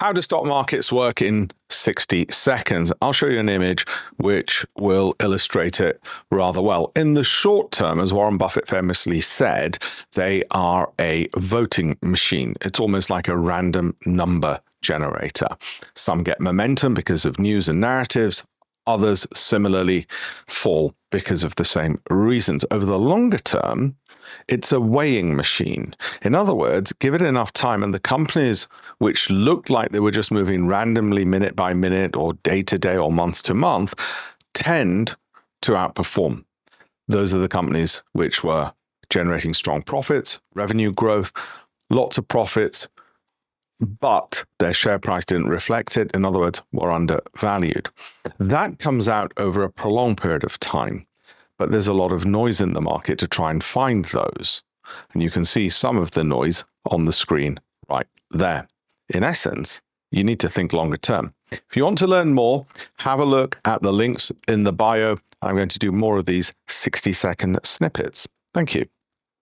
How do stock markets work in 60 seconds? I'll show you an image which will illustrate it rather well. In the short term, as Warren Buffett famously said, they are a voting machine. It's almost like a random number generator. Some get momentum because of news and narratives. Others similarly fall because of the same reasons. Over the longer term, it's a weighing machine. In other words, give it enough time and the companies which looked like they were just moving randomly minute by minute or day to day or month to month tend to outperform. Those are the companies which were generating strong profits, revenue growth, lots of profits, but their share price didn't reflect it. In other words, were undervalued. That comes out over a prolonged period of time, but there's a lot of noise in the market to try and find those. And you can see some of the noise on the screen right there. In essence, you need to think longer term. If you want to learn more, have a look at the links in the bio. I'm going to do more of these 60-second snippets. Thank you.